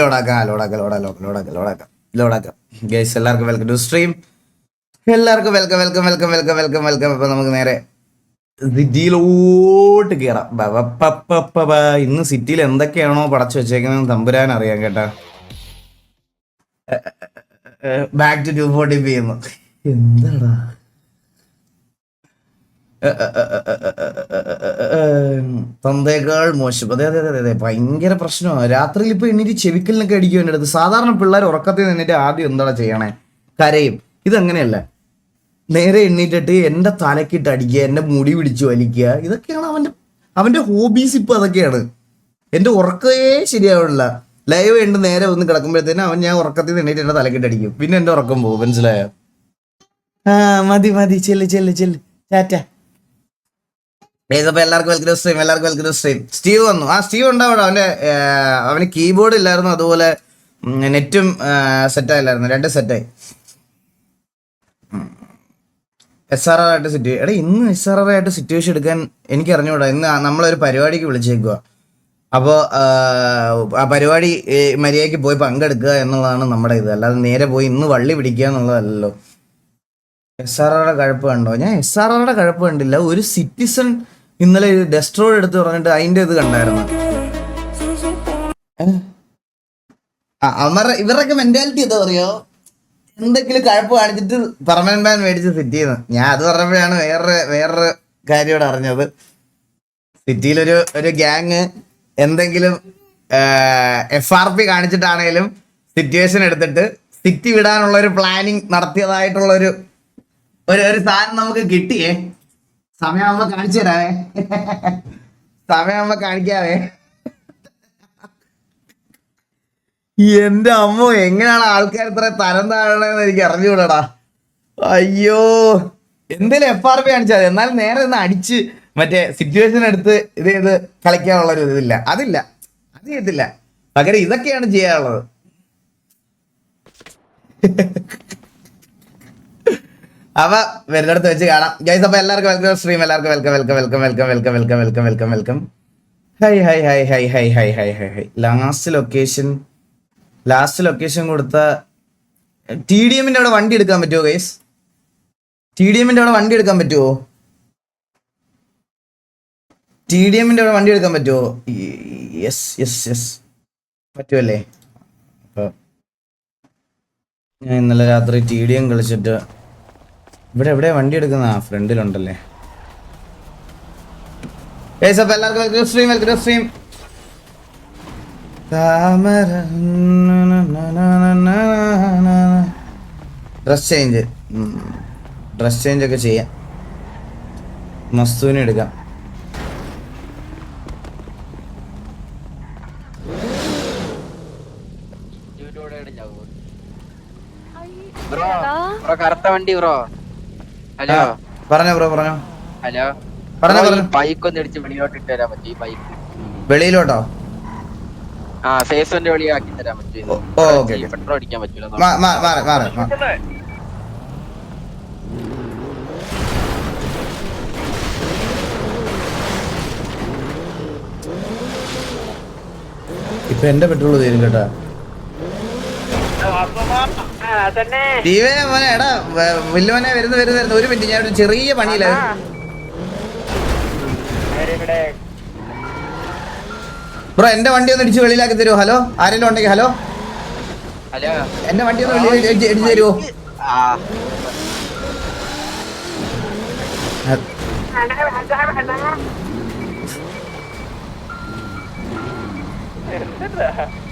ലോഡാക്കാം guys. എല്ലാവർക്കും welcome to stream. എല്ലാവർക്കും welcome welcome welcome welcome welcome welcome. അപ്പൊ നമുക്ക് നേരെ സിറ്റിയിലോട്ട് കയറാം. ഇന്ന് സിറ്റിയിൽ എന്തൊക്കെയാണോ പടച്ചു വെച്ചേക്കുന്നത് തമ്പുരാൻ അറിയാം കേട്ടാ. ബാക്ക് ടു 240p എന്ന് എന്താടാ തന്തേക്കാൾ മോശം. അതെ അതെ അതെ അതെ ഭയങ്കര പ്രശ്നമാണ്. രാത്രിയിൽ ഇപ്പൊ എണ്ണീറ്റ് ചെവിക്കലിനൊക്കെ അടിക്കും എൻ്റെ അടുത്ത്. സാധാരണ പിള്ളേർ ഉറക്കത്തിൽ നിന്നിട്ട് ആദ്യം എന്താ ചെയ്യണേ, കരയും. ഇതങ്ങനെയല്ല, നേരെ എണ്ണീറ്റിട്ട് എൻ്റെ തലക്കിട്ട് അടിക്കുക, എൻ്റെ മുടി പിടിച്ച് വലിക്കുക. ഇതൊക്കെയാണ് അവൻ്റെ ഹോബീസ്. ഇപ്പൊ അതൊക്കെയാണ്. എൻ്റെ ഉറക്കമേ ശരിയാവില്ല. ലൈവ് ഉണ്ട് നേരെ ഒന്ന് കിടക്കുമ്പോഴത്തേനും ഞാൻ ഉറക്കത്തിൽ എണ്ണീറ്റ് എൻ്റെ തലക്കിട്ട് അടിക്കും. പിന്നെ എൻ്റെ ഉറക്കം പോകും. മനസ്സിലായോ? മതി മതി, ചെല്ല് ചെല്ല് ചെല്ല്, ടാറ്റ. അപ്പൊ എല്ലാവർക്കും വെൽക്കം ടു സ്ട്രീം. എല്ലാവർക്കും വെൽക്കം ടു സ്ട്രീം. സ്റ്റീവ് വന്നു. സ്റ്റീവ് ഉണ്ടാവും. അവന് കീബോർഡ് ഇല്ലായിരുന്നു, അതുപോലെ നെറ്റും സെറ്റായില്ലായിരുന്നു. 2 സെറ്റായി. SRR ആയിട്ട് സിറ്റുവേഷൻ. ഇന്ന് SRR ആയിട്ട് സിറ്റുവേഷൻ എടുക്കാൻ എനിക്ക് അറിഞ്ഞുകൂടാ. ഇന്ന് നമ്മളൊരു പരിപാടിക്ക് വിളിച്ചേക്കുക. അപ്പോൾ ആ പരിപാടി മര്യാദയ്ക്ക് പോയി പങ്കെടുക്കുക എന്നുള്ളതാണ് നമ്മുടെ ഇത്. അല്ലാതെ നേരെ പോയി ഇന്ന് വള്ളി പിടിക്കുക എന്നുള്ളതല്ലല്ലോ. SRRയുടെ കഴപ്പ് കണ്ടോ? ഞാൻ SRRയുടെ കഴപ്പ് കണ്ടില്ല. ഒരു സിറ്റിസൺ ഇന്നലെ ഡെസ്ട്രോഡ് എടുത്ത് പറഞ്ഞിട്ട് അതിന്റെ ഇത് കണ്ടായിരുന്നു. ഇവരുടെയൊക്കെ മെന്റാലിറ്റി എന്താ പറയോ, എന്തെങ്കിലും കഴപ്പ് കാണിച്ചിട്ട് പെർമനന്റ് ബാൻ മേടിച്ച് സിറ്റി ചെയ്യുന്നു. ഞാൻ അത് പറഞ്ഞപ്പോഴാണ് വേറൊരു കാര്യോട് അറിഞ്ഞത്. സിറ്റിയിലൊരു ഗ്യാങ് എന്തെങ്കിലും FRP കാണിച്ചിട്ടാണേലും സിറ്റുവേഷൻ എടുത്തിട്ട് സിറ്റി വിടാനുള്ള ഒരു പ്ലാനിങ് നടത്തിയതായിട്ടുള്ളൊരു ഒരു സാധനം നമുക്ക് കിട്ടിയേ. സമയമാകുമ്പോ കാണിച്ചു തരാവേ. സമയമാകുമ്പോ കാണിക്കാവേ. എന്റെ അമ്മ, എങ്ങനെയാണ് ആൾക്കാർ ഇത്ര തരം താഴണെന്ന് എനിക്ക് അറിഞ്ഞുകൂടാ. അയ്യോ, എന്തേലും FRP കാണിച്ചാൽ മതി. എന്നാലും നേരെ ഒന്ന് അടിച്ച് മറ്റേ സിറ്റുവേഷൻ എടുത്ത് ഇത് കളിക്കാനുള്ളൊരു ഇതില്ല. അത് ചെയ്യത്തില്ല. പകരം ഇതൊക്കെയാണ് ചെയ്യാനുള്ളത്. അപ്പൊ വരുന്നിടത്ത് വെച്ച് കാണാം ഗൈസ്. അപ്പൊ എല്ലാവർക്കും വെൽക്കം സ്ട്രീം. എല്ലാവർക്കും welcome welcome welcome welcome welcome welcome welcome welcome welcome. High high high high high high high high high. Last location കൊടുത്ത TDMന്റെ അവിടെ വണ്ടി എടുക്കാൻ പറ്റുമോ ഗൈസ്? TDMന്റെ അവിടെ വണ്ടി എടുക്കാൻ പറ്റുമോ? TDMന്റെ അവിടെ വണ്ടി എടുക്കാൻ പറ്റുമോ? യെസ് യെസ് യെസ് പറ്റുമല്ലേ? അപ്പൊ ഞാൻ ഇന്നലെ രാത്രി TDM കളിച്ചിട്ട് ഇവിടെ വണ്ടി എടുക്കുന്ന ഫ്രണ്ടിലുണ്ടല്ലേ. അപ്പൊ എല്ലാവർക്കും stream welcome stream. Dress change ഒക്കെ ചെയ്യാം. മസ്തുവിനെ എടുക്കാം. കറുത്ത വണ്ടി ബ്രോ. ഹലോ പറഞ്ഞോ ബ്രോ പറഞ്ഞോ. ഹലോ പറഞ്ഞോ. ബൈക്ക് ഒന്ന് അടിച്ച് വെളിയിലോട്ട് ഇട്ട് തരാൻ പറ്റും? ഈ ബൈക്ക് വെളിയിലോട്ടോ? ഫേസിന്റെ വെളിയാക്കി തരാൻ പറ്റും? പെട്രോൾ അടിക്കാൻ പറ്റൂല. ഇപ്പൊ എന്റെ പെട്രോൾ തീരും കേട്ടാ. മോനെ എടാ വല്യമോനെ വരുന്നു. ഒരു മിനിറ്റ്, ഞാൻ ഒരു ചെറിയ പണിയില്ല. ബ്രോ എന്റെ വണ്ടി ഒന്ന് ഇടിച്ച് വെളിയിലാക്കി തരുമോ? ഹലോ, ആരെങ്കിലും ഉണ്ടെങ്കിൽ ഹലോ, എന്റെ വണ്ടി ഒന്ന് ഇടിച്ചു തരുമോ?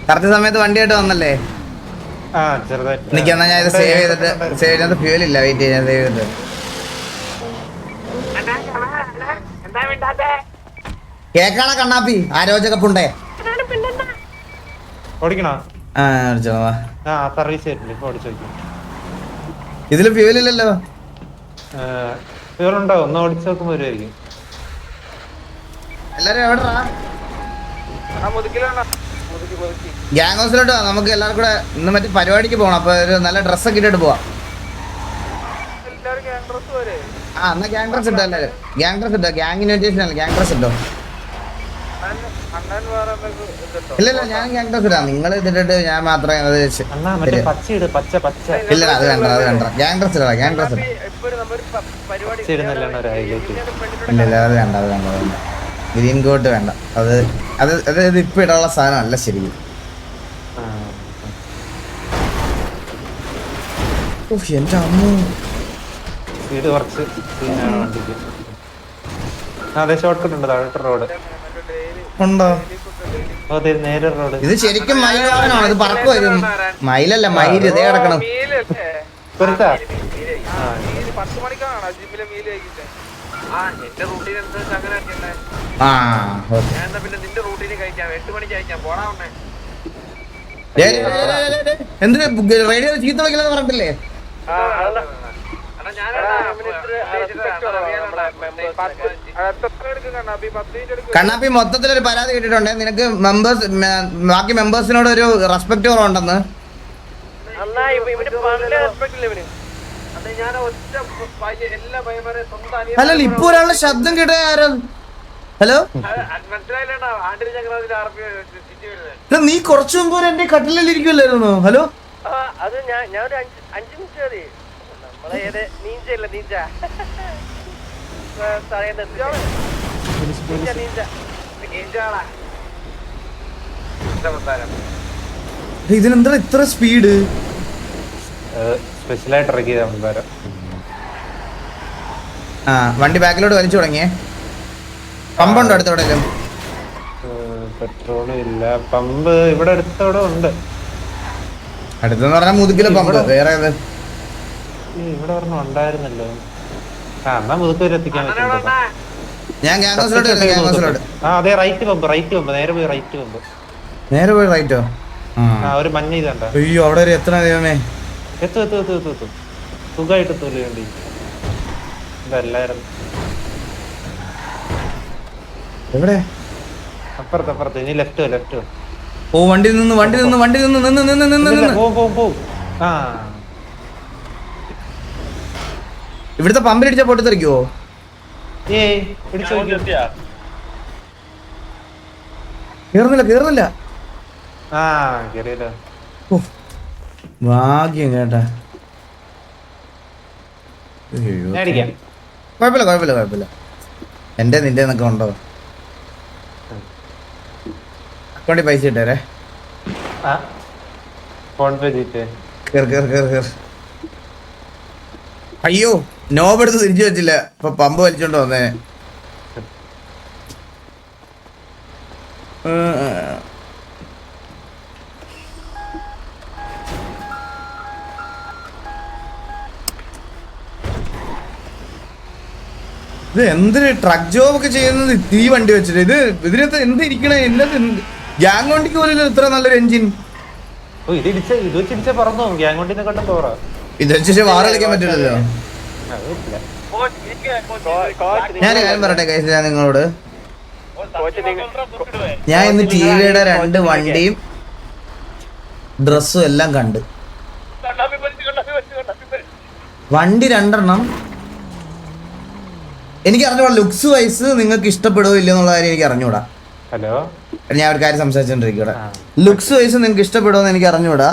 കറക്റ്റ് സമയത്ത് വണ്ടിയായിട്ട് വന്നല്ലേ? എനിക്കെന്നാ ഞാൻ ഇത് സേവ് ചെയ്തിട്ട് ഫ്യൂലില്ല, വെയിറ്റ് ചെയ്യാൻ സേവ് ചെയ്തിട്ട്. കേക്കാണോ കണ്ണാപ്പി? ആരോചകപ്പുണ്ടേ ഇതില് ഫ്യൂലില്ലല്ലോ. എല്ലാരും എവിടെടാ? ഗ്യാങ് ഹൗസിലോട്ട് നമുക്ക് എല്ലാവർക്കും കൂടെ ഇന്ന് മറ്റേ പരിപാടിക്ക് പോകണം. അപ്പൊ ഒരു നല്ല ഡ്രസ്സൊക്കെ ഇട്ടിട്ട് പോവാം. എന്നാ ഗ്യാങ് ഡ്രസ് ഇട്ടോ എല്ലാവരും. ഗ്യാങ് ഡ്രസ് ഇട്ടോ. ഗ്യാങ് ഇൻവിറ്റേഷൻ അല്ല, ഗ്യാങ് ഡ്രസ് ഇട്ടോ. ഇല്ല ഞാൻ ഗ്യാങ്ടോസ് ഇടാം. നിങ്ങൾ ഇതിട്ടിട്ട് ഞാൻ മാത്രമേ അത് ഇല്ല അത് വേണ്ട ഗ്യാങ്ടോസ് ഇടാം. ഗ്യാങ്ടോസ് ഇടാം. ഇല്ല അത് വേണ്ട. ഗ്രീൻ കോട്ട് വേണ്ട. അത് അത് അത് ഇപ്പൊ ഇടാനുള്ള സാധനം അല്ല ശരിക്കും. എന്റെ അമ്മ ഉണ്ടോ? ഇത് ശരിക്കും മയിലാണോ? ഇത് പറക്കു വരും. മയിലല്ല മയിൽ ഇതേ കിടക്കണം. എന്തിനാ റേഡിയോ ചീത്ത വിളിക്കലെന്ന് പറഞ്ഞിട്ടില്ലേ? കണ്ണാപ്പി മൊത്തത്തിലൊരു പരാതി കേട്ടിട്ടുണ്ട്. നിനക്ക് മെമ്പേഴ്സ് ബാക്കി മെമ്പേഴ്സിനോട് ഒരു റെസ്പെക്ട് കുറവുണ്ടെന്ന്. ഹലോ ഇപ്പൊ ഒരാളുടെ ശബ്ദം കേട്ട ആരോ? ഹലോ നീ കുറച്ചു മുമ്പ് എന്റെ കട്ടിലിൽ ഇരിക്കുമല്ലായിരുന്നു. ഹലോ അത് ഞാൻ ഒരു 5 മിനിറ്റ് മതി. നമ്മളെ നീഞ്ചല്ല നീഞ്ച ഇതിനെന്താ ഇത്ര സ്പീഡ്? സ്പെഷ്യലായിട്ട് ഇറക്കിയതാ. ആ വണ്ടി ബാക്കിലോട്ട് വലിച്ചു തുടങ്ങിയേ. പമ്പുണ്ടോ അടുത്തോടെ? പെട്രോൾ ഇല്ല. പമ്പ് ഇവിടെ അടുത്തോടെ ഉണ്ട്. അടുത്തെന്ന് പറഞ്ഞാൽ മുതുക്കിലെ പമ്പ്. വേറെ ഇവിടെ ഒരെണ്ണം ഉണ്ടായിരുന്നല്ലോ. എന്നാ മുതുക്കൂര് എത്തിക്കാൻ പറ്റും. ഞാൻ ഗ്യാങ്സിലോട്ട്. അതെ റൈറ്റ് പമ്പ് നേരെ പോയി റൈറ്റ് പമ്പ്. നേരെ പോയി റൈറ്റോ? ഒരു മഞ്ഞ ഇതണ്ട. അയ്യോ അവിടെ ഒരു എത്ര ദൈവമേ. എത്തും സുഖമായിട്ട് എത്തൂല വേണ്ടി ഇതല്ലായിരുന്നു. എവിടെ? അപ്പുറത്ത് ഇനി ലെഫ്റ്റ്. ഓ വണ്ടി നിന്ന് പോ. ഇവിടുത്തെ പമ്പിലിടിച്ചാ പൊട്ടിത്തെറിക്കുവോ? കേറുന്നില്ല. ഭാഗ്യം കേട്ടാ. കുഴപ്പമില്ല. എന്റെ നിന്റെ എന്നൊക്കെ ഉണ്ടോ? അക്കൗണ്ടിൽ പൈസ ഇട്ടേരെ. കേറ്. അയ്യോ നോബെടുത്ത് തിരിച്ചു വെച്ചില്ല. ഇപ്പൊ പമ്പ് വലിച്ചോണ്ട് വന്നേ. ഇത് എന്തിന് ട്രക്ക് ജോബ് ഒക്കെ ചെയ്യുന്നത് ഈ വണ്ടി വെച്ചിട്ട്? ഇതിനകത്ത് എന്ത് ഇരിക്കണേ? ഗ്യാങ് വണ്ടിക്ക് പോലും ഇത്ര നല്ലൊരു എഞ്ചിൻ. ഇത് വെച്ചിട്ട് വാറ കളിക്കാൻ പറ്റില്ലല്ലോ. ഞാൻ കാര്യം പറയട്ടെ കൈസ്, ഞാൻ നിങ്ങളോട് ഞാൻ ഇന്ന് ടിവിയുടെ 2 വണ്ടിയും ഡ്രസ്സും എല്ലാം കണ്ട്. വണ്ടി 2 എനിക്ക് അറിഞ്ഞൂടാ. ലുക്സ് വൈസ് നിങ്ങൾക്ക് ഇഷ്ടപ്പെടുവോ ഇല്ല എന്നുള്ള കാര്യം എനിക്ക് അറിഞ്ഞൂടാ. ഹലോ ഞാൻ ഒരു കാര്യം സംസാരിച്ചോണ്ടിരിക്കൂടെ. ലുക്സ് വൈസ് നിങ്ങൾക്ക് ഇഷ്ടപ്പെടുവോ എന്ന് എനിക്ക് അറിഞ്ഞൂടാ.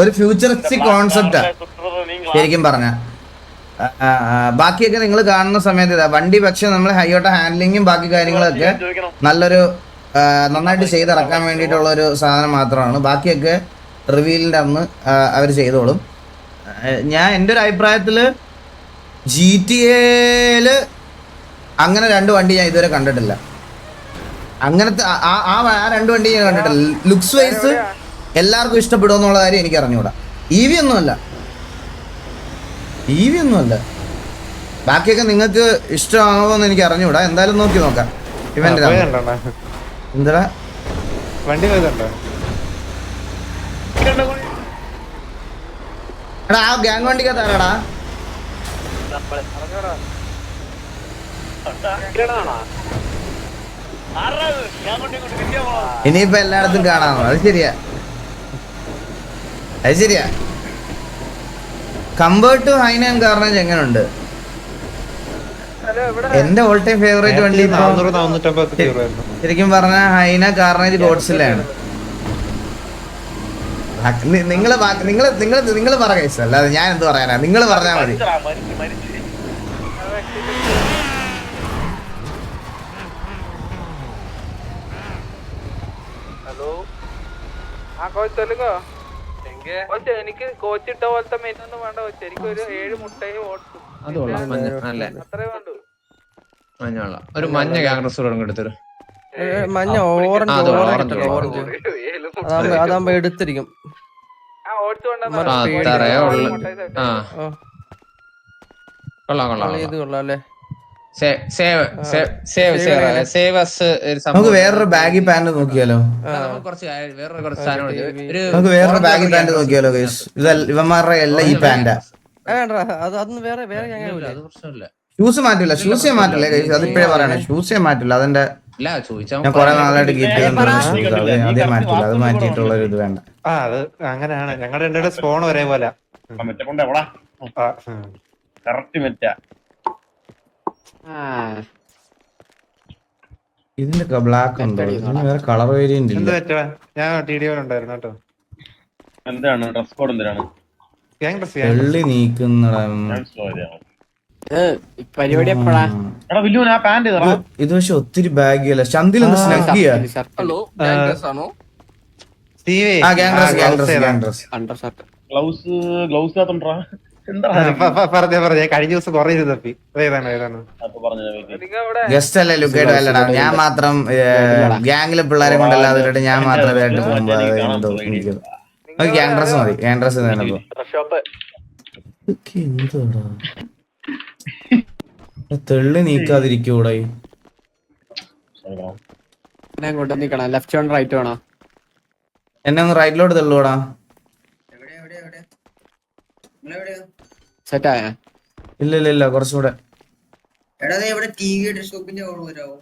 ഒരു ഫ്യൂച്ചറിസ്റ്റിക് കോൺസെപ്റ്റാ ശരിക്കും പറഞ്ഞ. ബാക്കിയൊക്കെ നിങ്ങൾ കാണുന്ന സമയത്ത് ഇതാ വണ്ടി. പക്ഷെ നമ്മൾ ഹൈയോട്ട ഹാൻഡ്ലിങ്ങും ബാക്കി കാര്യങ്ങളൊക്കെ നല്ലൊരു നന്നായിട്ട് ചെയ്തിറക്കാൻ വേണ്ടിയിട്ടുള്ള ഒരു സാധനം മാത്രമാണ്. ബാക്കിയൊക്കെ റിവീലിൻ്റെ അന്ന് അവർ ചെയ്തോളും. ഞാൻ എൻ്റെ ഒരു അഭിപ്രായത്തിൽ GTA അങ്ങനെ 2 വണ്ടി ഞാൻ ഇതുവരെ കണ്ടിട്ടില്ല. അങ്ങനത്തെ ആ 2 വണ്ടി ഞാൻ കണ്ടിട്ടില്ല. ലുക്സ് വൈസ് എല്ലാവർക്കും ഇഷ്ടപ്പെടുമെന്നുള്ള കാര്യം എനിക്ക് അറിഞ്ഞൂടാ. EV ഒന്നുമല്ല. ബാക്കിയൊക്കെ നിങ്ങൾക്ക് ഇഷ്ടമാണോ എന്ന് എനിക്ക് അറിഞ്ഞൂടാ. എന്തായാലും നോക്കാം. ഇവന്റ് എന്താ വണ്ടി എടാ ആ ഗ്യാങ് വണ്ടിക്കകത്താരാടാ? ഇനിയിപ്പോ എല്ലായിടത്തും കാണാമോ? അത് ശരിയാ. കമ്പേർഡ് ടു ഹൈനൻ കാർണേജ് എങ്ങനെയുണ്ട്? എന്റെ ഓൾ ടൈം ഫേവറേറ്റ് വണ്ടി ഇപ്പൊ 400-450 രൂപയായിരുന്നു. ശരിക്കും പറഞ്ഞ ഹൈന കാർണേജ് ഗോഡ്സിലാണ്. നിങ്ങള് പറ കേസ്, അല്ലാതെ ഞാൻ എന്ത് പറയാനാ, നിങ്ങൾ പറഞ്ഞാ മതി. ഹലോ, ആ കോച്ച് തെലുങ്കോ? കോച്ച് എനിക്ക് കോച്ച് ഇട്ട പോലത്തെ മെനു ഒന്നും വേണ്ട കോച്ച്. എനിക്ക് ഒരു 7 മുട്ടയും ഓട്സും അത്രേ വേണ്ടു. ഒരു മഞ്ഞ ഗ്യാങ്സ് എടുത്തൊരു മഞ്ഞ ഓറഞ്ച് ഓറഞ്ച് അതാകുമ്പോ എടുത്തിരിക്കും. ആ ഓട്സ് വേണ്ട. ഇത് കൊള്ളാം അല്ലേ? നമുക്ക് വേറൊരു ബാഗി പാന്റ് നോക്കിയാലോ? നമുക്ക് വേറൊരു ബാഗി പാന്റ് നോക്കിയാലോ ഗൈസ്? ഇവന്മാരുടെ എല്ലാം ഈ പാന്റാ. അതൊന്നും വേറെ ഷൂസ് മാറ്റില്ല, ഷൂസേ മാറ്റില്ല ഗൈസ്. അതിപ്പോഴേ പറയണേ, ഷൂസേ മാറ്റില്ല. അതിന്റെ ഞാൻ കൊറേ നാളായിട്ട് കീപ്പ് അതേ മാറ്റില്ല. അത് മാറ്റിയിട്ടുള്ള ഒരു ഇത് വേണ്ട. അത് അങ്ങനെയാണ്. ഞങ്ങളുടെ രണ്ടുപേരുടെ സ്പോൺ ഒരേപോലെ. ഇതിന്റെ ബ്ലാക്ക് ഉണ്ടോ? ഇതിന് വേറെ കളർ വേരിയന്റ് എന്ത് ഇല്ല. പറ്റുക? ഞാൻ TDO ഉണ്ടായിരുന്നു കേട്ടോ. എന്താണ് ഡ്രസ് കോഡ് എന്തിനാണ്? ഗ്യാങ് ഡ്രസ് വെള്ളി നീക്കുന്നടാ. പരിപാടി എപ്പോഴാ? എടാ വില്ലുവിന് ആ പാന്റ് ചെയ്തടാ. ഇത് പക്ഷെ ഒത്തിരി ബാഗ് അല്ല. ചന്തിൽ ഒന്ന് സ്നഗ് ചെയ്യാ. ഹലോ, ആ gang dress. Undershirt gloves കാത്തുണ്ടാ എന്താ പറഞ്ഞ കഴിഞ്ഞ ദിവസം കുറെ തപ്പി. ഏതാണ് അപ്പൊ പറഞ്ഞത് ഗസ്റ്റ് അല്ലേ ലുക്കേഡ് അല്ലടാ. ഞാൻ മാത്രം ഗ്യാങ്ങിലെ പിള്ളേരെ കൊണ്ടല്ലാതെ ഇട്ടിട്ട് ഞാൻ മാത്രം ഇതായിട്ട് പോകുമ്പോ എന്തോ എനിക്ക് ഗ്യാങ് ഡ്രസ് മതി. ഗ്യാങ് ഡ്രസ് തന്നെപ്പോ എന്തോടാ തെള്ളി നീക്കാതിരിക്കൂടെ? അങ്ങോട്ട് നിക്കണം. ലെഫ്റ്റ് വേണോ റൈറ്റ് വേണോ? എന്നെ ഒന്ന് റൈറ്റിലോട്ട് തെള്ളൂടാ. സെറ്റായ? ഇല്ല കുറച്ചുകൂടെ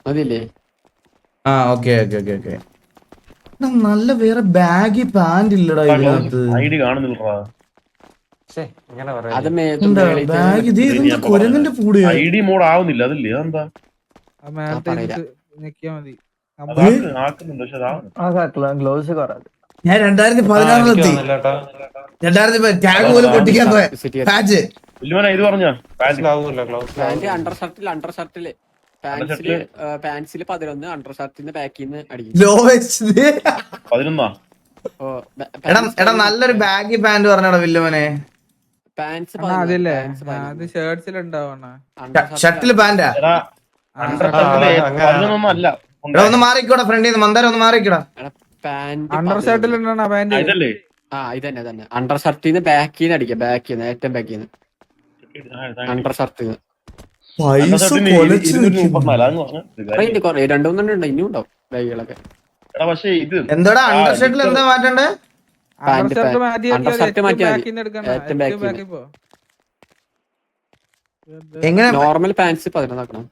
മതില്ലേ? ആ ഓക്കെ. നല്ല വേറെ ബാഗി പാന്റ് ഇല്ലടാ ഇതിനകത്ത്. ഐഡി കാണുന്നില്ലടാ. അത് ബാഗ് ഇത് ഇതെന്താ കുരങ്ങന്റെ പൂടിയാ? ഐഡി മോഡ് ആവുന്നില്ല. അതില്ലേ അതെന്താ? ആക്കുന്നുണ്ട് പക്ഷെ ഞാൻ 2016 ടാഗ് പോലും പൊട്ടിക്കാൻ പോയ പാച്ച്. വില്ലുവനെ ഇത് പറഞ്ഞ പാന്റ് അണ്ടർ ഷർട്ടില് പാൻസില് 11, അണ്ടർ ഷർട്ടിന്ന് ബാക്കിന്ന് അടിക്കും. 11 എടാ നല്ലൊരു ബാഗി പാന്റ് പറഞ്ഞടാ വില്ലുവനെ. പാൻസ് അതില്ലേ അത് ഷർട്ട്സിലുണ്ടാവണ ഷർട്ടില് പാന്റാ? ഒന്നും അല്ല. എടാ ഒന്ന് മാറിക്കോടാ ഫ്രണ്ടിൽ നിന്ന്. മന്ദാരം ഒന്ന് മാറിക്കോടാ. Under ഷർട്ടിലുണ്ടാണ് pant. ഇതല്ലേ ആ ഇതന്നെ അണ്ടർ ഷർട്ടിന്ന് ബാക്കിന്ന് അടിക്കാം. ബാക്കിന്ന് ഏറ്റവും ബാക്കിന്ന് അണ്ടർ ഷർട്ടിന്ന് പൈസ കൊലച്ച് നിൽക്കുന്നു. 2-3 ഉണ്ട്. ഇനിയും ഉണ്ടാവും ബാഗുകളൊക്കെ. പക്ഷെ ഇത് എന്താടാ അണ്ടർ ഷർട്ടിൽ എന്താ മാറ്റണ്ടേ? അണ്ടർ ഷർട്ട് മാറ്റി അണ്ടർ ഷർട്ട് മാറ്റിയാ മതി. ബാക്കിന്ന് എടുക്കണ്ട. ഏറ്റവും ബാക്കിന്ന്. ഇപ്പോ എങ്ങനെ നോർമൽ പാൻസ് 11 ആക്കണം.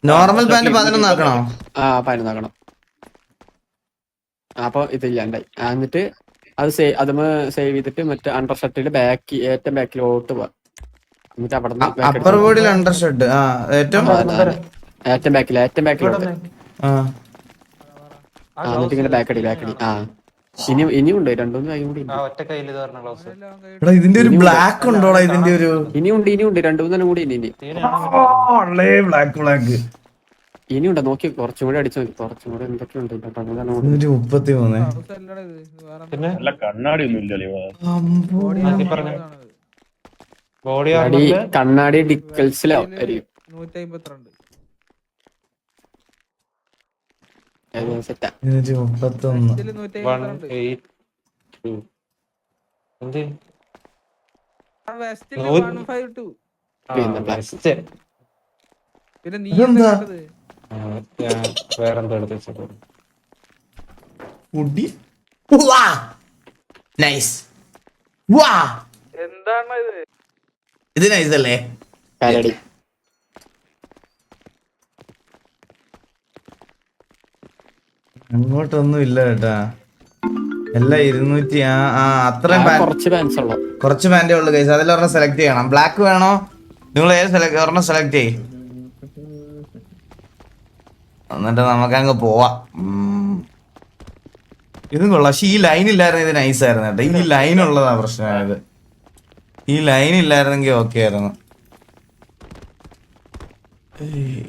Normal pant 11 ആക്കണോ? ആ 11 ആക്കണം. അപ്പൊ ഇതില്ലാണ്ടായി. എന്നിട്ട് അത് സേവ് ചെയ്തിട്ട് മറ്റേ അണ്ടർ ഷർട്ടില് ബാക്കി ഏറ്റവും ബാക്കിലോട്ട് പോവാ. എന്നിട്ട് അവിടെ അപ്പർ ബോഡിയിൽ അണ്ടർ ഷർട്ട്. ആ ഏറ്റവും ഏറ്റവും ബാക്കിലോട്ട്. എന്നിട്ട് ഇങ്ങനെ ബാക്കടി. ആ ഇനിയും ഉണ്ട് 2-3 കാര്യം കൂടി ഉണ്ട്. ഒറ്റ കയ്യിൽ ഇത് പറഞ്ഞ ഗ്ലൗസ്. എടാ ഇതിന്റെ ഒരു ബ്ലാക്ക് ഉണ്ടോടാ? ഇതിന്റെ ഒരു ഇനിയുണ്ട് 2-3 കൂടി ഇനി ബ്ലാക്ക് ഇനിയുണ്ട്. നോക്കി കുറച്ചും കൂടി അടിച്ചു നോക്കി. കുറച്ചും കൂടി എന്തൊക്കെയുണ്ട്. 33. പിന്നെ നല്ല കണ്ണാടി ഒന്നും ഇല്ലല്ലേ ബോഡി കണ്ണാടി ഡിക്കൽസിലോ ആയിരിക്കും. 152 സെറ്റാ. 131. ഇതില് 152. 182 എന്ത് വെസ്റ്റില് 152. പിന്നെ നീ ഇതെന്താ? വേറെന്തോ എടുത്ത് വെച്ചത്. എന്താണ് ഇത്? ഇത് നൈസ് അല്ലേ? കരടി അങ്ങോട്ടൊന്നും ഇല്ല കേട്ടാ. എല്ലാം 200. അത്രയും കുറച്ച് പാൻസ് ഉള്ളു. കുറച്ച് പാന്റേ ഉള്ളു കൈസ്. അതിലൊരെണ്ണം സെലക്ട് ചെയ്യണം. ബ്ലാക്ക് വേണോ? നിങ്ങൾ ഏത് ഒരെണ്ണം സെലക്ട് ചെയ്യും. എന്നിട്ട് നമുക്കങ്ങ് പോവാം. ഇതും കൊള്ളാം. പക്ഷെ ഈ ലൈൻ ഇല്ലായിരുന്നു, ഇത് നൈസായിരുന്നു കേട്ടോ. ഈ ലൈൻ ഉള്ളതാ പ്രശ്നമായത്. ഈ ലൈൻ ഇല്ലായിരുന്നെങ്കിൽ ഓക്കെ ആയിരുന്നു.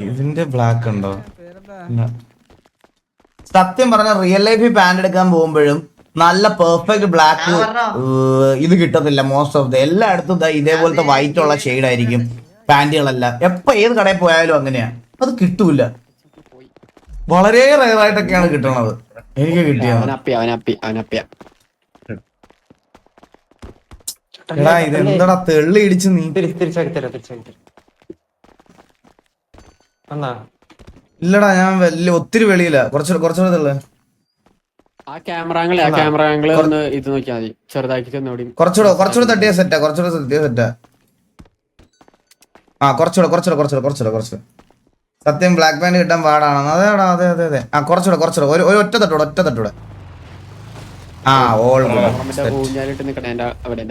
ഇതിന്റെ ബ്ലാക്ക് ഉണ്ടോ? ഇല്ല. സത്യം പറഞ്ഞ റിയൽ ലൈഫിൽ പാന്റ് എടുക്കാൻ പോകുമ്പോഴും നല്ല പെർഫെക്റ്റ് ബ്ലാക്ക് ഇത് കിട്ടത്തില്ല. മോസ്റ്റ് ഓഫ് ദ എല്ലായിടത്തും ഇതേപോലത്തെ വൈറ്റ് ഉള്ള ഷെയ്ഡ് ആയിരിക്കും പാന്റുകളെല്ലാം. എപ്പോ ഏത് കടയിൽ പോയാലും അങ്ങനെയാ, അത് കിട്ടൂല. വളരെ റെയർ ആയിട്ടൊക്കെയാണ് കിട്ടണത്. എനിക്ക് കിട്ടിയത് എടാ ഇത് എന്താടാ തെള്ളി ഇടിച്ച് നീ. ഇല്ലടാ ഞാൻ വലിയ ഒത്തിരി വെളിയില്ല, കുറച്ചുകൂടെ തെള്ളു. ആ ക്യാമറ ഒന്ന് ഇത് നോക്കിയാൽ മതി, ചെറുതാക്കി കുറച്ചുകൂടെ തട്ടിയ സെറ്റാ, സെറ്റാ. ആ കുറച്ചുകൂടെ സത്യം ബ്ലാക്ക് പാന്റ് കിട്ടാൻ പാടാണ്. അതെടാ അതെ. ആ കുറച്ചുകൂടെ ഒരു ഒറ്റ തട്ടൂടെ. ആ ഓൾ ഊഞ്ഞാലിട്ട് നിക്കണ അവിടെ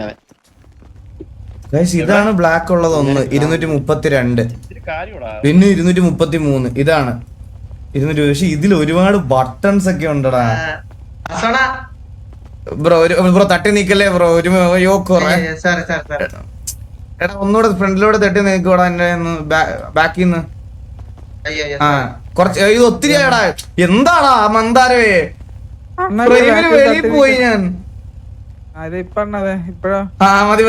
ഇതാണ് ബ്ലാക്ക് ഉള്ളത്. ഒന്ന് 232, പിന്നെ 233. ഇതാണ് 200. പക്ഷെ ഇതിൽ ഒരുപാട് ബട്ടൺസ് ഒക്കെ ഉണ്ടടാ ബ്രോ. തട്ടി നീക്കല്ലേ ബ്രോ, ഒരു യോക്കോറേ. എടാ ഒന്നുകൂടെ ഫ്രണ്ടിലൂടെ തട്ടി നീക്കോടാ എന്റെ ബാക്കിൽ നിന്ന്. ആ കുറച്ച് ഇത് ഒത്തിരി ആടാ. എന്താടാ മന്ദാരവേ, വെളിയിൽ പോയി ഞാൻ. ആ മതി.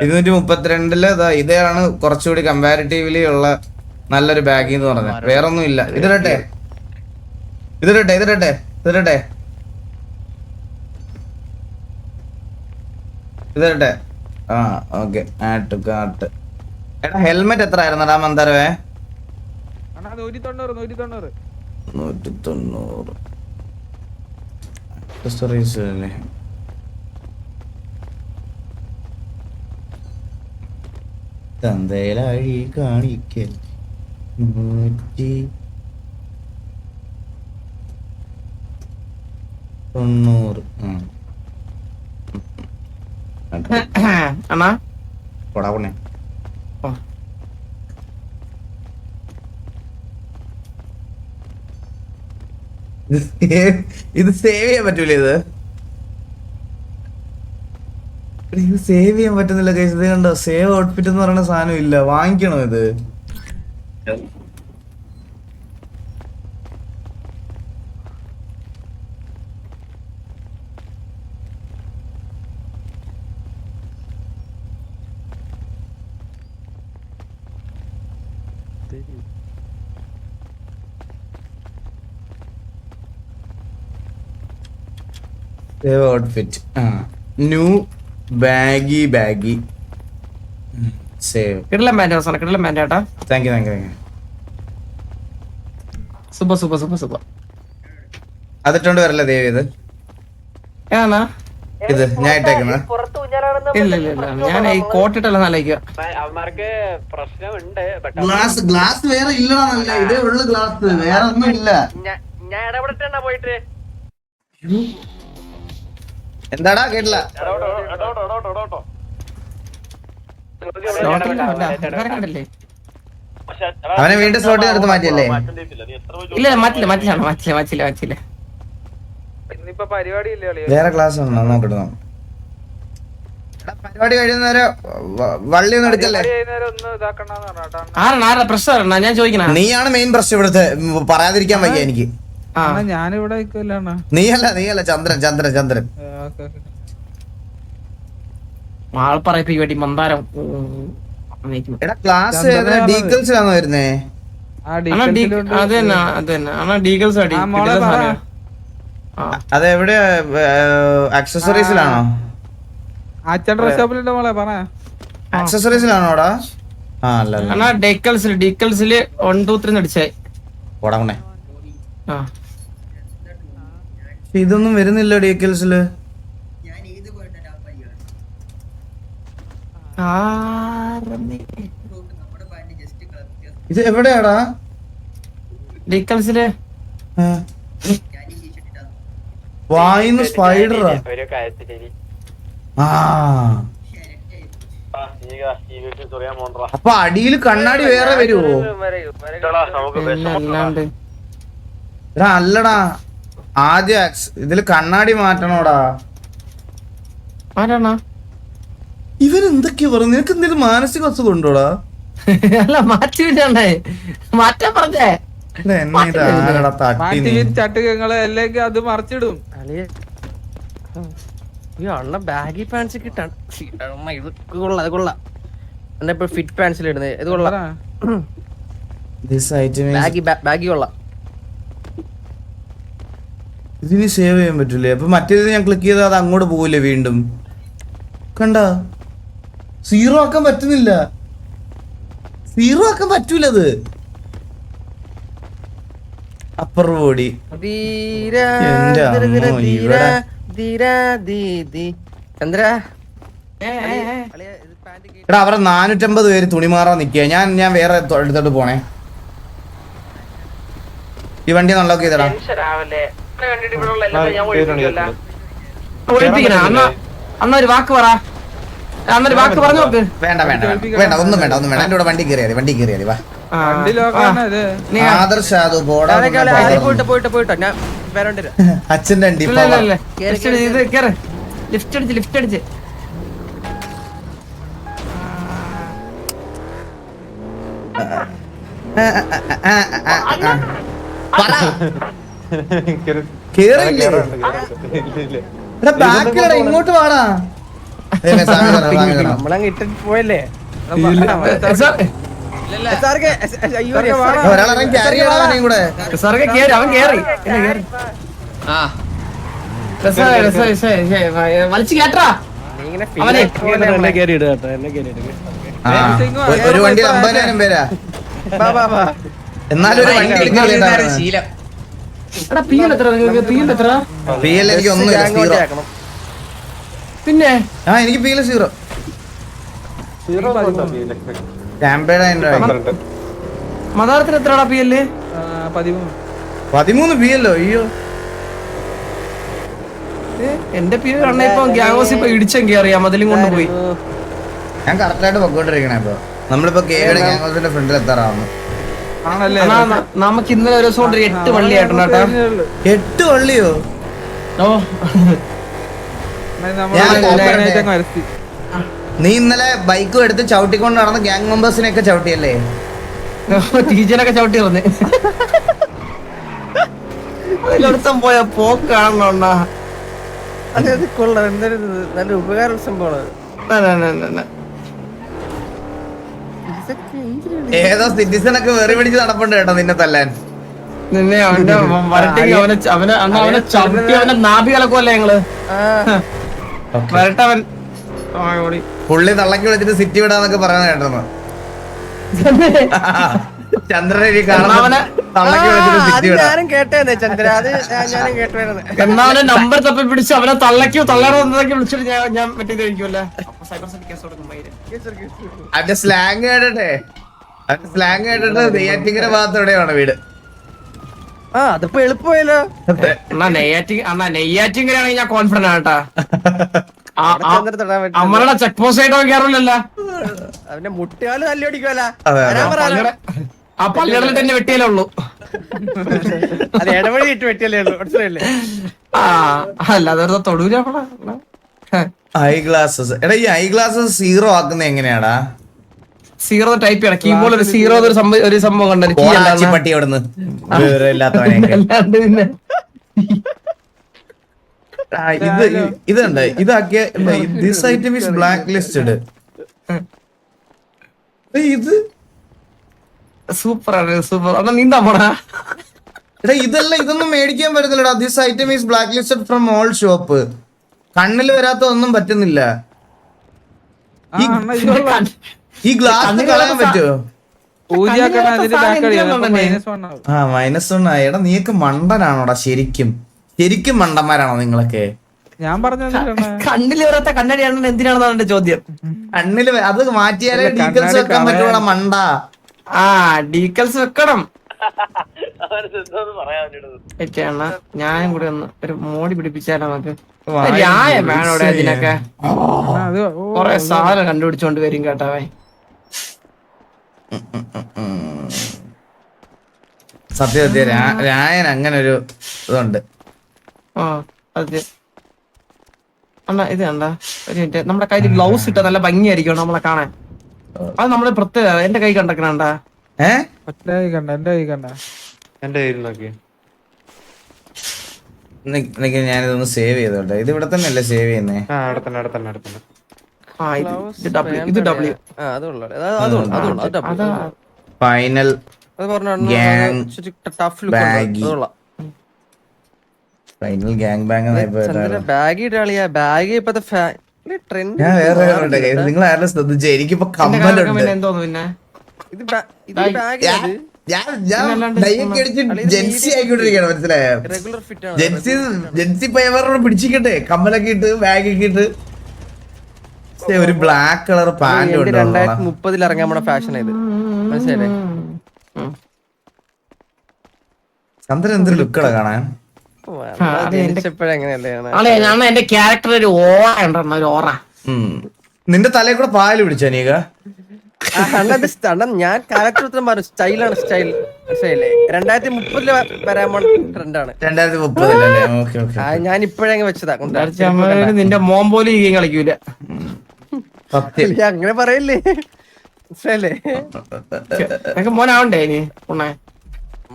232 ഇതാണ് കുറച്ചുകൂടി കമ്പാരിറ്റീവ്ലി ഉള്ള നല്ലൊരു ബാഗ് എന്ന് പറഞ്ഞ. വേറൊന്നും ഇല്ല. ഇതിടട്ടെ. ആ ഓക്കെ. ആട്ട് കാട്ട്. എടാ ഹെൽമെറ്റ് എത്ര ആയിരുന്നടാ മന്ദാരവേ? 190. അല്ലേ? തന്തയിലാഴി കാണിക്കൽ 190. അണ്ണാ പോടാ പൊണ്ണേ. ഇത് സേവ് ചെയ്യാൻ പറ്റൂലേ? ഇത് സേവ് ചെയ്യാൻ പറ്റുന്നില്ല. ഇത് കണ്ടോ, സേവ് ഔട്ട്ഫിറ്റ് എന്ന് പറയുന്ന സാധനം ഇല്ല. വാങ്ങിക്കണോ ഇത്? Save outfit. New baggy save. കിടലം പാന്റ് ഏട്ടാ. Thank you. സൂപ്പർ. അതിട്ടോണ്ട് വരല്ലേ ദേവി? ഇത് ഇത് ഞാൻ ഇട്ടേക്കുന്ന. ഇല്ല ഞാൻ ഈ കോട്ടിട്ടല്ല നല്ലയ്ക്കുക. അവന്മാർക്ക് പ്രശ്നമുണ്ട്. ഗ്ലാസ് വേറെ ഇല്ലടാ, നല്ല ഇതേ ഉള്ളു ഗ്ലാസ്, വേറെ ഒന്നും ഇല്ല. ഞാൻ ഇടപെടട്ടെണ്ണ പോയിട്ട്. എന്താടാ കേട്ടില്ല? അവനെ വീണ്ടും സ്ലോട്ടിൽ എടുത്ത് മാറ്റിയല്ലേ? ഇല്ല മാറ്റില്ല. ഇന്നിപ്പോ പരിപാടി ഇല്ലേ? വേറെ ക്ലാസ് ഉണ്ടോ നോക്കട്ടെ. പരിപാടി കഴിയുന്നവരെ വള്ളി ഒന്നും എടുക്കല്ലേ? ആരാ പ്രശ്നം? ഞാൻ ചോദിക്കണ. നീയാണ് മെയിൻ പ്രശ്നം ഇവിടുത്തെ. പറയാതിരിക്കാൻ വയ്യ എനിക്ക്. ഞാനിവിടെ നീയല്ല ചന്ദ്രൻ. ആൾ പറയിപ്പിക്ക് വേണ്ടി മന്ദാരം. എടാ ക്ലാസ് ഡീറ്റെയിൽസിലാണോ വരുന്നേ? അതെവിടെ? ആക്സസറീസിലാണോ? ആക്സസറീസിലാണോടാ? ആ അല്ല ഡീക്കൽസില് 1 2 3 അടിച്ചേ. പോടാ. ഇതൊന്നും വരുന്നില്ല ഡീറ്റെയിൽസില്. ഇത് എവിടെയാടാ? ഡീക്കൽസില് വായിന്ന് സ്പൈഡറാ. അപ്പൊ അടിയിൽ കണ്ണാടി വേറെ വരുവോ? പിന്നെ അല്ലാണ്ട് എടാ അല്ലടാ, ആദ്യം ഇതില് കണ്ണാടി മാറ്റണോടാ. ആരാണാ? ഇവൻ എന്തൊക്കെയാ പറഞ്ഞു? നിനക്ക് എന്തെങ്കിലും മാനസിക അസുഖം ഉണ്ടോടാ? അല്ല മാറ്റിവിട്ടേ, മാറ്റാൻ പറഞ്ഞേ. എടാ, എന്നെ ഇത് ആരടാ തട്ടി മാറ്റി നീ? ചട്ടുകങ്ങള് അല്ലെങ്കിൽ അത് മറിച്ചിടും. അണ്ണ ബാഗി പാൻസ് കിട്ടാണ്. ഇത് കൊള്ളാം, അത് കൊള്ളാം. അണ്ണ ഇപ്പൊ ഫിറ്റ് പാൻസിൽ ഇടുന്നത് ഇത് കൊള്ളാം. This item is- ബാഗി കൊള്ളാം. ഇതിന് സേവ് ചെയ്യാൻ പറ്റൂലേ? അപ്പൊ മറ്റേത് ഞാൻ ക്ലിക്ക് ചെയ്താൽ അത് അങ്ങോട്ട് പോവില്ലേ വീണ്ടും? കണ്ട, സീറോ ആക്കാൻ പറ്റുന്നില്ല. സീറോ ആക്കാൻ പറ്റൂല അത്. അപ്പർ ബോഡി എന്റെ അമ്മോ, ഇവിടെ ചന്ദ്ര എടാ അവരെ 450 പേര് തുണി മാറാൻ നിക്കുക. ഞാൻ വേറെ എടുത്തോട്ട് പോണേ. ഈ വണ്ടി നല്ലോക്ക് ചെയ്തടാ. ഒഴിപ്പിക്കണ അന്ന ഒരു വാക്ക് പറ, അന്നൊരു വാക്ക് പറഞ്ഞു നോക്ക്. വേണ്ട വേണ്ട വേണ്ട വേണ്ട, ഒന്നും വേണ്ട ഒന്നും വേണ്ട. എന്റെ കൂടെ വണ്ടി കയറിയാതി വാ. ആദർശ അത് പോടാ. പോയിട്ടോ ഞാൻ വരണ്ട. അച്ഛന്റെ വണ്ടി ഇത് കേറ്, ലിഫ്റ്റ് അടിച്ച് കേറില്ലേ? എടാ ബാക്കിലടാ, ഇങ്ങോട്ട് വാടാ. നമ്മളങ്ങ് ഇട്ടിട്ട് പോയല്ലേ. ഒരാളെ ക്യാരി ചെയ്യണവനെയും കൂടെ. സാറൊക്കെ കേറി, അവൻ കേറി ആ വലിച്ചു കേട്ടാ അവനെ. ഒരു വണ്ടി 50,000 പേരാ. എന്നാലും ഒരു വണ്ടി ശീലം. എടാ പിഎൽ എത്ര? PL എനിക്ക് ഒന്നുമില്ല, സീറോ. പിന്നെ എനിക്ക് PL സീറോ. മദാരത്തിന് എത്രടാ പിഎല്? 13 PL. അയ്യോ, എന്റെ പിഎൽ കണ്ണ ഇപ്പൊ ഗ്യാങ്ങോസ് ഇപ്പൊ ഇടിച്ചും കേറിയാ മതിലും കൊണ്ടുപോയി. ഞാൻ കറക്റ്റ് ആയിട്ട് പൊക്കോണ്ടിരിക്കണേ. ഇപ്പൊ നമ്മളിപ്പോ കേയുടെ ഗ്യാങ്ങോസിന്റെ ഫ്രണ്ടിൽ എത്താറാവുന്നു. നമുക്ക് ഇന്നലെ ഒരു ദിവസം കൊണ്ട് 8 വള്ളി ആയിട്ടുണ്ട് കേട്ടാ. 8 വള്ളിയോ? ഓ നീ ഇന്നലെ ബൈക്കും എടുത്ത് ചവിട്ടിക്കൊണ്ട് നടന്ന ഗ്യാങ് മെമ്പേഴ്സിനെ ഒക്കെ ചവിട്ടിയല്ലേ? ടീച്ചറൊക്കെ ചവിട്ടി വന്നേ. അതിലടുത്തും പോയ പോക്കാണോ? അത് കൊള്ളാം. എന്തൊരു നല്ല ഉപകാര സംഭവമാണ്. ഏതോ സിറ്റിസൺ ഒക്കെ വെറി പിടിച്ച് നടപ്പുണ്ട് കേട്ടോ നിന്നെ തല്ലാൻ. നിന്നെ അവന്റെ വരട്ടെങ്കിൽ അവനെ ചവിട്ടി അവന്റെ നാഭി കലക്കുമല്ലേ ഞങ്ങള്. വരട്ടവൻ പുള്ളി തള്ളക്കി വിളിച്ചിട്ട് സിറ്റി വിടാന്നൊക്കെ പറയുന്നത് കേട്ടോ. ചന്ദ്രനെ തള്ളക്കി വിളിച്ചിട്ട് സിറ്റി വിടാ. ഞാനും കേട്ടേന്നെ ചന്ദ്ര, അത് ഞാനും കേട്ടുവരുന്നത്. എന്നാ അവനെ നമ്പർ തപ്പി പിടിച്ച് അവനെ തള്ളക്കോ തള്ളാറൊക്കെ വിളിച്ചിട്ട് ഞാൻ മറ്റേ കഴിക്കുമല്ലേ. അവന്റെ സ്ലാങ് കേട്ടിട്ട് നെയ്യാറ്റിങ്കര ഭാഗത്ത് എവിടെയാണ് വീട്. അതിപ്പോ എളുപ്പമായല്ലോ. നെയ്യാറ്റിങ്കരാണെങ്കിൽ ഞാൻ കോൺഫിഡന്റ് ആട്ടാ. അമ്മയുടെ ചെക്ക് പോസ്റ്റ് ആയിട്ട് കയറില്ലല്ലോ. അവന്റെ മുട്ടിയാല് തല്ലി ഓടിക്കുമല്ലോ. ആ പള്ളികളിൽ തന്നെ വെട്ടിയാലേ ഉള്ളൂ. അത് ഇടവഴി ഇട്ട് വെട്ടിയല്ലേ ഉള്ളൂ. മനസ്സിലായില്ലേ? അല്ലാതെ തൊടൂല. I glasses. എടാ ഈ ഐ ഗ്ലാസസ് സീറോ ആക്കുന്നത് എങ്ങനെയാടാ? സീറോ ടൈപ്പ് ചെയ്യണം. കീബോർഡിൽ ഒരു സീറോ ഒരു സംഭവം കണ്ടു. പട്ടി അവിടുന്ന് ഇല്ലാത്തവനെ. അല്ലാണ്ട് പിന്നെ ഇതുണ്ട്. ഇതാക്കിയ this item is blacklisted. ഇത് സൂപ്പർ ആണ്, സൂപ്പർ. അന്നാ നീന്താ പോണാ? എടാ ഇതൊന്നും മേടിക്കാൻ പറ്റത്തില്ലടാ. This item is blacklisted from all shop. കണ്ണിൽ വരാത്ത ഒന്നും പറ്റുന്നില്ല. ഈ ഗ്ലാസ് കളയാൻ പറ്റുമോ? -1 ആയി. എടാ നീയൊക്കെ മണ്ടനാണോടാ? ശരിക്കും മണ്ടന്മാരാണോ നിങ്ങളൊക്കെ? ഞാൻ പറഞ്ഞു കണ്ണില് വരാത്ത കണ്ണടിയാണെന്ന് എന്തിനാണെന്നാണ് എന്റെ ചോദ്യം. കണ്ണില് അത് മാറ്റിയാലേ ഡീറ്റെയിൽസ് വെക്കാൻ പറ്റുവാ മണ്ട. ഡീറ്റെയിൽസ് വെക്കണം. ചേട്ടാ ഞാനും കൂടി ഒന്ന് ഒരു മോടി പിടിപ്പിച്ചാലോ നമുക്ക് ന്യായം വേണം ഇവിടെ ഇതിനൊക്കെ കൊറേ സാധനം കണ്ടുപിടിച്ചോണ്ട് വരും കേട്ടാവേ സത്യം രായൻ അങ്ങനെ ഒരു ഇതുണ്ട്. ആ അതെ അണ്ണാ ഇത് കണ്ടാ ഒരു മിനിറ്റ് നമ്മുടെ കയ്യിൽ ഗ്ലൗസ് ഇട്ട നല്ല ഭംഗിയായിരിക്കും നമ്മളെ കാണാൻ. അത് നമ്മുടെ പ്രത്യേകത. എന്റെ കൈ കണ്ടക്കണണ്ടാ എന്റെ കയ്യിൽ നോക്കി ഞാനിതൊന്ന് സേവ് ചെയ്തോട്ടെ. ഇത് ഇവിടെ തന്നെ അല്ലേ സേവ് ചെയ്യുന്നേ? അടുത്തന്നെ ആ ഇത് W അതാ ഫൈനൽ ഫൈനൽ ഗ്യാങ് ബാങ്. ബാഗ് ഇടാളിയാ ബാഗ് ഇപ്പത്തെ ട്രെൻഡ്. ഞാൻ വേറെ നിങ്ങൾ ആരെങ്കിലും ശ്രദ്ധിച്ചേ? എനിക്കിപ്പോ കമ്മലുണ്ട്. എന്തോന്നു പിന്നെ ഇത് ബാഗ് ജെൻസി ആയിക്കൊണ്ടിരിക്കുകയാണ്, മനസ്സിലായോ? റെഗുലർ ഫിറ്റ് ആണ്. ജെൻസി പയ്യവരോട് പിടിച്ചിക്കട്ടെ, കമ്മലൊക്കെ ഇട്ട് ബാഗൊക്കെ ഇട്ട്. ഒരു ബ്ലാക്ക് കളർ പാന്റ് ഉണ്ട്. 2030 ഇറങ്ങാൻ പോണ ഫാഷൻ ഇത്, മനസ്സിലായില്ലേ? ചന്ദ്രൻ എന്തൊരു ലുക്കടാ കാണാൻ. ഞാൻ എന്റെ ക്യാരക്ടർ ഒരു ഓറ ഉണ്ടെന്ന ഒരു ഓറ. നിന്റെ തലയിൽ കൂടെ പാല് പിടിച്ചോ നീക? ഞാൻ ക്യാരക്ടർ പറഞ്ഞു സ്റ്റൈലാണ്, സ്റ്റൈൽ മനസ്സിലായില്ലേ? 2030 വരാൻ പോണ ട്രെൻഡാണ്. 2030 ഞാൻ ഇപ്പോഴേ വെച്ചതാ. നിന്റെ മോൻ പോലും ഈ ഗെയിം കളിക്കൂല. അങ്ങനെ പറയല്ലേ, മനസ്സിലല്ലേ? മോനാവണ്ടേ ഇനി ഉണ്ണേ?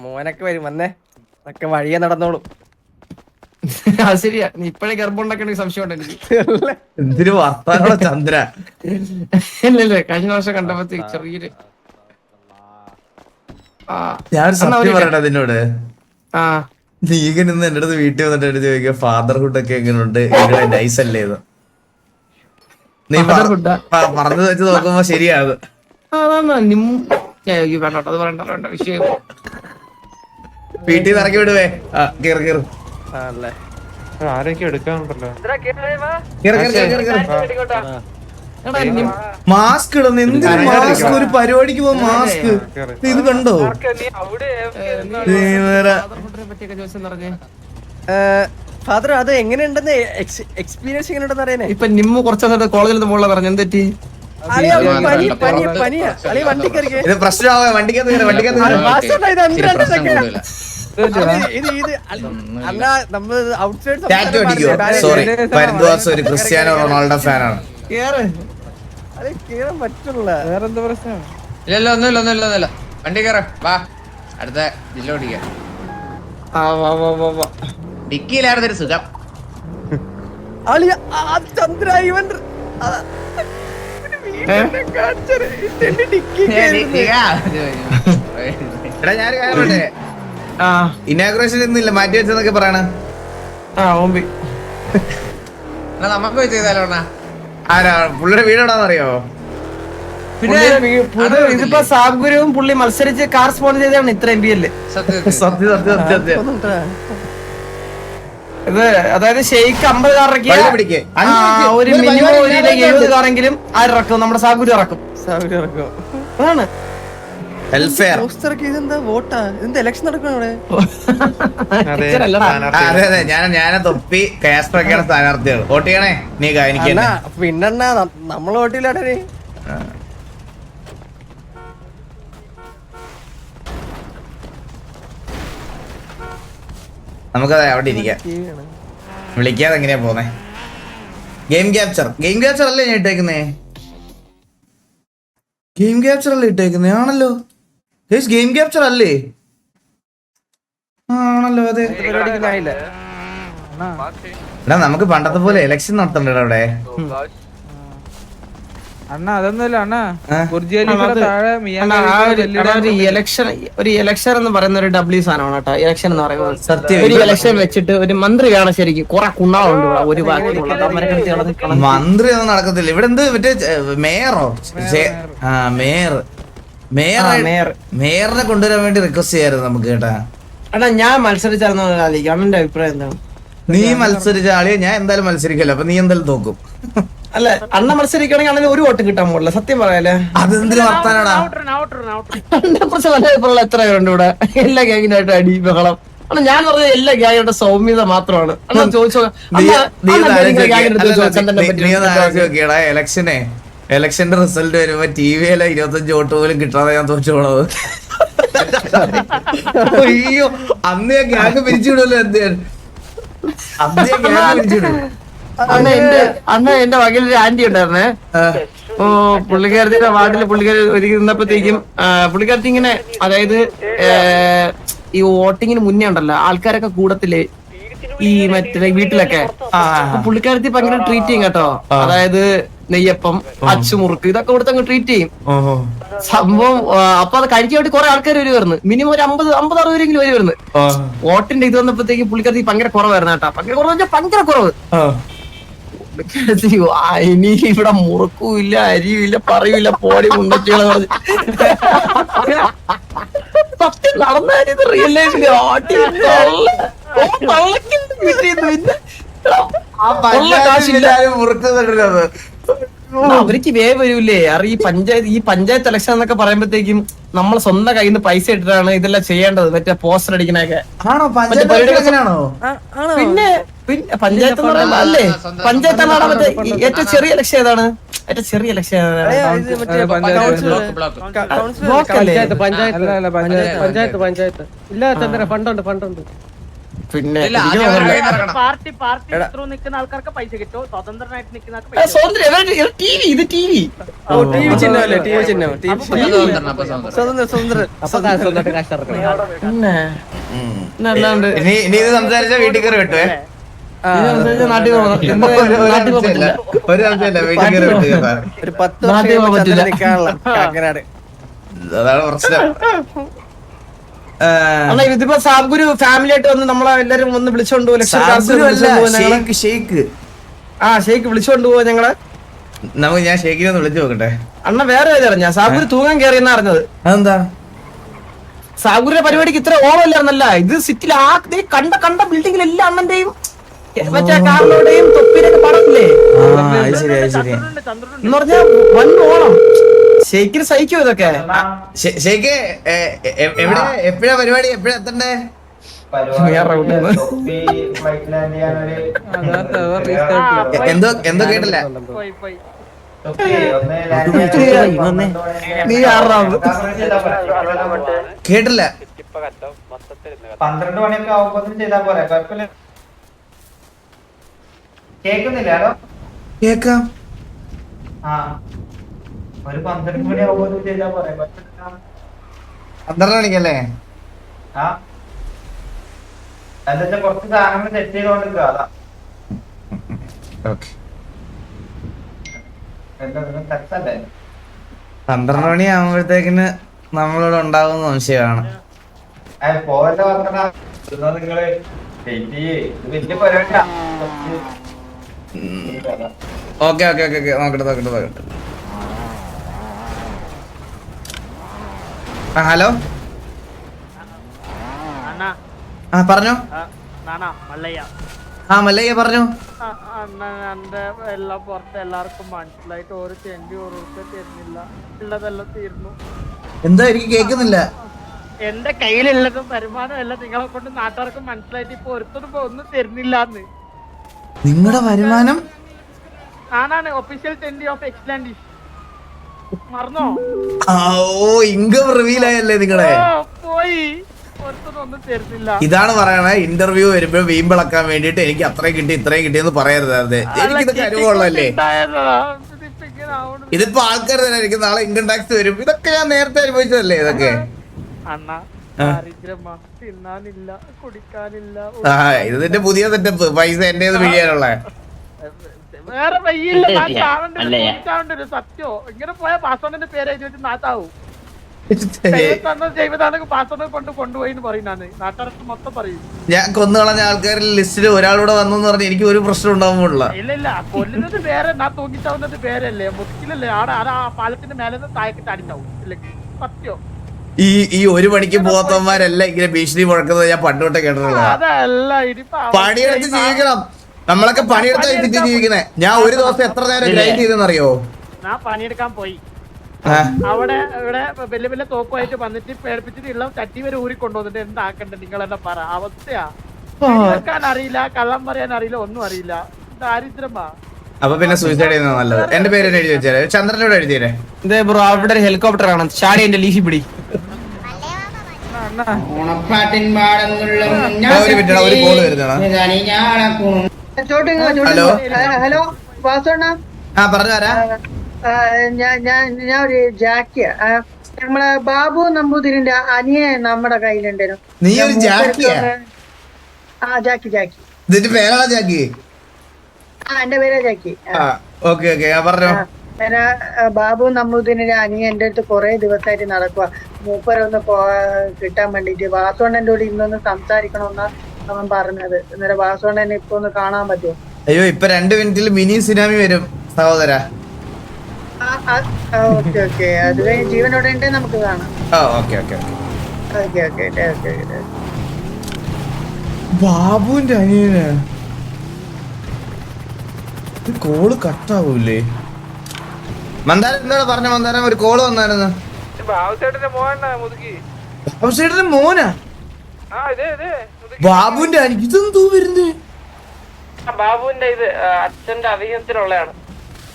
മോനൊക്കെ വരും, വന്നേ ഒക്കെ വഴിയെ നടന്നോളും. അത് ശരിയാ. നീ ഇപ്പഴേ ഗർഭമുണ്ടാക്കണ സംശയം ഉണ്ട് എനിക്ക്. എന്തിനു വർത്താനോ ചന്ദ്ര? ഇല്ലല്ലേ, കഴിഞ്ഞ വർഷം കണ്ടപ്പോ ചെറിയൊരു ഞാൻ സത്യം പറയട്ടെ നിന്നോട്. ആ നീക നിന്ന് എന്റെ അടുത്ത് വീട്ടിൽ വന്നിട്ട് എടുത്ത് ചോദിക്കുക ഫാദർഹുഡ് ഒക്കെ എങ്ങനെയുണ്ട്, നൈസ് അല്ലേ? നീ പറഞ്ഞു വെച്ച് നോക്കുമ്പോ ശരിയാത്. വേണ്ടോ അത് പറയണ്ട വിഷയം. വീട്ടിൽ നിന്ന് ഇറക്കി വിടുവേ. കേറ് കേറ് ആണല്ലേ? ആരൊക്കെ എടുക്കാനുണ്ടല്ലോ. മാസ്ക് ഇടുന്നു. എന്തിനു മാസ്ക്? ഒരു പരിപാടിക്ക് പോകും മാസ്ക്. ഇത് കണ്ടോ? ഫാദർ അത് എങ്ങനെയുണ്ടെന്ന് എക്സ്പീരിയൻസ് എങ്ങനെയുണ്ടെന്ന് അറിയാനേ. ഇപ്പൊ നിമ്മു കുറച്ച് കോളേജിൽ നിന്ന് മുകളിൽ പറഞ്ഞു എന്തെറ്റി ഇത് പ്രശ്നമാവേ. വണ്ടിക്കകത്ത് കയറി, വണ്ടിക്കകത്ത് സോറി, പരിദ്വാസ് ഒരു ക്രിസ്ത്യാനോ റൊണാൾഡോ ഫാനാണ്. പറ്റുള്ള വേറെന്താ പ്രശ്നം? ഇല്ലല്ലോ, ഒന്നുമില്ല. വണ്ടി കയറ വാ, അടുത്ത ജില്ല ഓടിക്കാം. ഡിക്കിയിലായിരുന്നൊരു സുഖം. ചന്ദ്ര ഇവൻ എടാ ഞാൻ കാര്യമുണ്ടേ, ഇനാഗുറേഷൻ ഇന്നില്ല, മാറ്റി വെച്ചെന്നൊക്കെ പറയണ. നമുക്ക് ചെയ്താലോ? ആരാ പുള്ളിയുടെ വീടെവിടാന്നറിയോ? ഇതിപ്പോ സാബ്ഗുരുവും പുള്ളി മത്സരിച്ച് കാർ സ്പോൺ ചെയ്താണ് ഇത്ര MBL. സത്യം. ഇത് അതായത് ഷെയ്ക്ക് 50 കാർ ഇറക്കിയ ഒരു മിനിമം 70 കാറെങ്കിലും ആരിറക്കും? നമ്മുടെ സാഗുരു ഇറക്കും. അതാണ് ഇലക്ഷൻ നടക്കണ അതെ. ഞാൻ തൊപ്പി കാസ്ട്രൊക്കെയാണ് സ്ഥാനാർത്ഥികൾ. വോട്ട് ചെയ്യണേ നീ എനിക്ക്. പിന്നെണ്ണ നമ്മൾ വോട്ടില്ലാടേ. നമുക്കതെ അവിടെ ഇരിക്കാം. വിളിക്കാതെ എങ്ങനെയാ പോന്നെ? ഗെയിം ക്യാപ്ചർ അല്ലേ ഞാൻ ഇട്ടേക്കുന്നേ? ഗെയിം ക്യാപ്ചർ അല്ലേ ഇട്ടേക്കുന്നേ? ആണല്ലോ ഗെയിം ക്യാപ്ചർ അല്ലേ? ആണല്ലോ, അതെ. എടാ നമുക്ക് പണ്ടത്തെ പോലെ ഇലക്ഷൻ നടത്തണ്ടോ അവിടെ? അണ്ണാ അതൊന്നുമല്ല അണ്ണാ, ഒരു ഇലക്ഷൻ എന്ന് പറയുന്ന ഒരു W സാധനമാണ് കേട്ടോ. ഇലക്ഷൻ എന്ന് പറയുന്നത് സത്യം. ഒരു ഇലക്ഷൻ വെച്ചിട്ട് ഒരു മന്ത്രി വേണം ശരിക്കും. കുറെ കുണ്ണാളുണ്ട് ഒരു മന്ത്രി ഒന്നും നടക്കത്തില്ല ഇവിടെ. എന്ത് മറ്റേ മേയറോ? മേയറിനെ കൊണ്ടുവരാൻ വേണ്ടി റിക്വസ്റ്റ് ചെയ്യായിരുന്നു നമുക്ക് കേട്ടാ. എടാ ഞാൻ മത്സരിച്ചായിരുന്നു. അണ്ണന്റെ അഭിപ്രായം എന്താണ്? നീ മത്സരിച്ച ആളിയെ ഞാൻ എന്തായാലും മത്സരിക്കല്ലോ. അപ്പൊ നീ എന്തായാലും തോക്കും. അല്ല അണ്ണ മത്സരിക്കുകയാണെങ്കിൽ അണ്ണന് ഒരു വോട്ട് കിട്ടാൻ പോകില്ല സത്യം പറയാലേ. അതെന്തിനു വർത്താനാടാ? അണ്ണനെ കുറിച്ച് നല്ല അഭിപ്രായം എത്ര പേരുണ്ട് ഇവിടെ? എല്ലാ ഗ്യാങ്ങിനായിട്ട് അടി ബഹളം. അണ്ണാ ഞാൻ പറഞ്ഞ എല്ലാ ഗ്യാങ്ങിയുടെ സൗമ്യത മാത്രമാണ്. അണ്ണാ ചോദിച്ചോ ഇലക്ഷന്റെ റിസൾട്ട് വരുമ്പോ ടിവിയിലെ 25 വോട്ട് പോലും കിട്ടാതെ ഞാൻ തോറ്റു പോണത്. അയ്യോ അന്ന് ഞാൻ ഗ്യാങ് പിരിച്ചുവിടല്ലോ. എന്താണ് അന്ന് ഞാൻ ഗ്യാങ് പിരിച്ചുവിടും. അന്ന് എന്റെ വകയിലൊരു ആന്റി ഉണ്ടായിരുന്നേ. പുള്ളിക്കാരത്തിന്റെ വാർഡില് പുള്ളിക്കാരി ഒരുക്കി നിന്നപ്പോഴത്തേക്കും പുള്ളിക്കാരത്തി ഇങ്ങനെ, അതായത് ഈ വോട്ടിങ്ങിന് മുന്നേ ഉണ്ടല്ലോ ആൾക്കാരൊക്കെ കൂടത്തില് ഈ മറ്റേ വീട്ടിലൊക്കെ, പുള്ളിക്കാരത്തി ഇപ്പൊ അങ്ങനെ ട്രീറ്റ് ചെയ്യും കേട്ടോ. അതായത് നെയ്യപ്പം, അച്ചുമുറുക്ക് ഇതൊക്കെ കൊടുത്തങ്ങ് ട്രീറ്റ് ചെയ്യും സംഭവം. അപ്പൊ അത് കഴിക്കാൻ വേണ്ടി കുറെ ആൾക്കാർ വരുമായിരുന്നു. മിനിമം ഒരു 50-60 പേരെങ്കിലും വരുമായിരുന്നു. വോട്ടിന്റെ ഇത് വന്നപ്പോഴത്തേക്ക് പുള്ളിക്കാരത്തി ഭയങ്കര കുറവായിരുന്നു കേട്ടോ. ഭയങ്കര കുറവ്, ഭയങ്കര കുറവ്. ഇനി ഇവിടെ മുറുക്കും ഇല്ല, അരിയും ഇല്ല, പറയൂല, പോടി മുണ്ടൊക്കെയാണ് പറഞ്ഞു. സത്യം നടന്നത് റിയൽ ലൈഫിൽ അവർക്ക് വേ വരൂലേ. ഈ പഞ്ചായത്ത് ഇലക്ഷൻ എന്നൊക്കെ പറയുമ്പോഴത്തേക്കും നമ്മൾ സ്വന്തം കയ്യിൽ നിന്ന് പൈസ ഇട്ടിട്ടാണ് ഇതെല്ലാം ചെയ്യേണ്ടത്. മറ്റേ പോസ്റ്റർ അടിക്കണൊക്കെ. പിന്നെ പഞ്ചായത്ത് എന്ന് പറയുമ്പോ അല്ലേ, പഞ്ചായത്താണ് മറ്റേ ഏറ്റവും ചെറിയ ഇലക്ഷൻ ഏതാണ്? ഏറ്റവും ചെറിയ ഇലക്ഷൻ പഞ്ചായത്ത് ഇല്ല ചന്ദ്ര, ഫണ്ടുണ്ട്. പിന്നെ ഇത് ടി വി ചിഹ്നമല്ലേ, ടി വി ചിഹ്നം. അല്ലാണ്ട് ഇനി ഇത് സംസാരിച്ച വീട്ടിൽ കയറി വിട്ടുവേ. നാട്ടിൽ ഒരു സംശയമില്ല, വീട്ടിൽ കയറി വിട്ടു. ഒരു 10 വർഷം നിൽക്കാനുള്ള കാക്കനാട്. അതാണ് പ്രശ്നം. ഇതിപ്പോ സാബുഗുരു ഫാമിലി ആയിട്ട് വന്ന് നമ്മളെ എല്ലാരും ഒന്ന് വിളിച്ചോണ്ട് പോകും. ഷെയ്ക്ക് വിളിച്ചോണ്ട് പോവാ ഞങ്ങളെ. നമുക്ക് ഞാൻ ഷെയ്ക്കിനെ ഒന്ന് വിളിച്ചു നോക്കട്ടെ. അണ്ണ വേറെ അറിഞ്ഞ സാബുഗുരു തൂങ്ങാൻ കയറിയെന്നാ അറിഞ്ഞത്. അതെന്താ? സാബുഗുരുടെ പരിപാടിക്ക് ഇത്ര ഓവല്ലായിരുന്നല്ല. ഇത് സിറ്റിയിൽ കണ്ട ബിൽഡിങ്ങിലെല്ലാം അണ്ണന്റെയും മറ്റേ കാറിനോടെയും തൊപ്പിനൊക്കെ പടത്തില്ലേ എന്ന് പറഞ്ഞാ വൻ ഓണം. ഷെയ്ക്കിന് സഹിക്കോ ഇതൊക്കെ? ഷെയ്ക്ക് എപ്പോഴാ പരിപാടി? എപ്പോഴാ എത്തണ്ടേ? എന്തോ കേട്ടില്ല. നീ ആറാം കേട്ടില്ല. 12 മണിയൊക്കെ ആവുമ്പോ ചെയ്താ പോരെ, കുഴപ്പമില്ല. കേക്കുന്നില്ല? കേക്കാം. ആ ഒരു 12 മണി ആവുമ്പോ ചെയ്താ പോരെ, 12 മണിക്കല്ലേ? ആ എന്താ കുറച്ച് സാധനങ്ങൾ സെറ്റ് ചെയ്തോണ്ടിരിക്കുക. അതാ ഓക്കെ. തെറ്റല്ലേ? 12 മണി ആകുമ്പോഴത്തേക്കിന് നമ്മളിവിടെ ഉണ്ടാകുന്ന സംശയമാണ്. പോവല്ലോ നിങ്ങള് വലിയ പരിപാടിയാ. ഓക്കെ നോക്കട്ടെ. ഹലോ, പറഞ്ഞോ. മല്ലയ്യ പറഞ്ഞോ. എല്ലാം പുറത്ത് എല്ലാവർക്കും മനസ്സിലായിട്ട് ഓരോ ചെണ്ടി ഓരോരുത്തർ തരുന്നില്ല, ഉള്ളതെല്ലാം തീർന്നു. എന്താ എനിക്ക് കേൾക്കുന്നില്ല. എന്റെ കയ്യിലുള്ളതും വരുമാനം എല്ലാം നിങ്ങളെ കൊണ്ട് നാട്ടുകാർക്ക് മനസ്സിലായിട്ട് ഇപ്പൊ ഒരുത്തരും ഒന്നും തരുന്നില്ലാന്ന്. നിങ്ങളുടെ വരുമാനം? ആണാണ് ഒഫീഷ്യൽ ചെണ്ടി ഓഫ് എക്സ്ലാൻഡ്. മറന്നോ? ഇൻകം റിവീൽ ആയല്ലേ നിങ്ങളെ? പോയി ഒന്നും തരുന്നില്ല. ഇതാണ് പറയണേ, ഇന്റർവ്യൂ വരുമ്പോ വീമ്പിളക്കാൻ വേണ്ടിട്ട് എനിക്ക് അത്രയും കിട്ടി ഇത്രയും കിട്ടിയെന്ന് പറയരുത്. എനിക്കിതൊക്കെ അനുഭവമുള്ളല്ലേ. ഇതിപ്പോ ആൾക്കാർ തന്നെ എനിക്ക് നാളെ ഇൻകം ടാക്സ് വരും. ഇതൊക്കെ ഞാൻ നേരത്തെ അനുഭവിച്ചതല്ലേ ഇതൊക്കെ. തിന്നാനില്ല, കുടിക്കാനില്ല. ഇത് നിന്റെ പുതിയ സെറ്റപ്പ്. പൈസ എന്റെ പിഴിയാനുള്ള വേറെ വയ്യില്ല. സത്യോ ഇങ്ങനെ പോയ പാസ്വേഡിന്റെ പേര് എഴുതി വെച്ച് നാട്ടാവും. കൊണ്ടുപോയി നാട്ടുകാർക്ക് മൊത്തം പറയും. ഞാൻ കൊന്നുകളഞ്ഞ ആൾക്കാരിൽ ലിസ്റ്റിൽ ഒരാളൂടെ വന്നു പറഞ്ഞ് എനിക്ക് ഒരു പ്രശ്നം ഉണ്ടാവുമ്പോഴുള്ള. ഇല്ല കൊല്ലുന്നത് പേരെ, ഞാൻ തൂങ്ങിച്ചാവുന്നത് പേരല്ലേ, മുസ്കിലല്ലേ. ആടെ ആ പാലത്തിന്റെ മേലെ താഴേക്ക് ചാടിച്ചാവും. ഇല്ലെങ്കിൽ സത്യോ ഈ 1 മണിക്ക് പോകാത്തവന്മാരെല്ലാം ഇങ്ങനെ ഭീഷണി മുഴക്കുന്നത് ഞാൻ പണ്ടോട്ടെ കേട്ടിട്ടുള്ള. അതല്ല പണിയെടുത്ത് ജീവിക്കണം. നമ്മളൊക്കെ പണിയെടുത്താ സിറ്റി ജീവിക്കുന്നത്. ഞാൻ ഒരു ദിവസം എത്ര നേരം ഗ്രൈൻഡ് ചെയ്തെന്നറിയോ? ഞാൻ പണിയെടുക്കാൻ പോയി. ആ, അവിടെ ഇവിടെ വലിയ വലിയ തോക്കുമായിട്ട് വന്നിട്ട് പേടിപ്പിച്ചിട്ട് ഉള്ള ചട്ടി വരെ ഊരിക്കൊണ്ടുവന്നിട്ട് എന്താക്കണ്ടേ നിങ്ങൾ എന്താ പറ അവസ്ഥയാ. വെക്കാൻ അറിയില്ല, കള്ളം പറയാൻ അറിയില്ല, ഒന്നും അറിയില്ല. ദാരിദ്ര്യമാ. അപ്പൊ പിന്നെ സൂയിസൈഡ് ചെയ്യുന്നത് നല്ലത്. എന്റെ പേര് എഴുതി വെച്ചേരെ, ചന്ദ്രനോട് എഴുതിയേരെ. ഇതേ ബ്രോ അവിടെ ഒരു ഹെലികോപ്റ്റർ കാണാം. ഷാഡി എന്റെ ലീഷി പിടി. ഒരു മിനിറ്റ്, ഒരു കോള് വരുന്നതാണ്. ഹലോ ഹലോ വാസോണ്ണ, ആ പറഞ്ഞു തരാ. ഞാൻ ഒരു ജാക്കിയാ. നമ്മളെ ബാബു നമ്പൂതിരിന്റെ അനിയൻ നമ്മുടെ കയ്യിലുണ്ടായിരുന്നു. നീ ഒരു ജാക്കിയാ? ജാക്കി. ഇതിന്റെ പേരാണോ ജാക്കി? എന്റെ പേരാ ജാക്കി. ഓക്കെ ഓക്കെ, പറഞ്ഞോ. പിന്നെ ബാബു നമ്പൂതിരിന്റെ അനിയൻ എന്റെ അടുത്ത് കൊറേ ദിവസമായിട്ട് നടക്കുക. മൂപ്പരൊന്ന് കിട്ടാൻ വേണ്ടിട്ട് വാസോണ്ണന്റെ കൂടെ ഇന്നൊന്ന് സംസാരിക്കണമെന്നാ അവൻ പറഞ്ഞത്. അന്നേരം വാസോണ്ണനെ ഇപ്പൊ ഒന്ന് കാണാൻ പറ്റുമോ? അയ്യോ, ഇപ്പൊ 2 മിനിറ്റിൽ മിനി സുനാമി വരും സഹോദര. ഓക്കെ. അത് കഴിഞ്ഞ് ജീവനോടെ ഉണ്ടെങ്കിൽ നമുക്ക് കാണാം. ഓക്കെ. ഓക്കെ. ബാബുവിന്റെ അനിയന് കോള് കട്ടാവൂലേ? മന്ദാരം എന്താണ് പറഞ്ഞ? മന്ദാരം ഒരു കോള് വന്നായിരുന്നു. ബാബുസേട്ടന്റെ മോനാ മുതുക്കി. ബാബുസേട്ടന്റെ മോനാ? ഇതേ ബാബുവിന്റെ അനിയൻ ഇതെന്തോ വരുന്നേ? ബാബുവിന്റെ ഇത് അച്ഛന്റെ അധികത്തിലുള്ളതാണ്.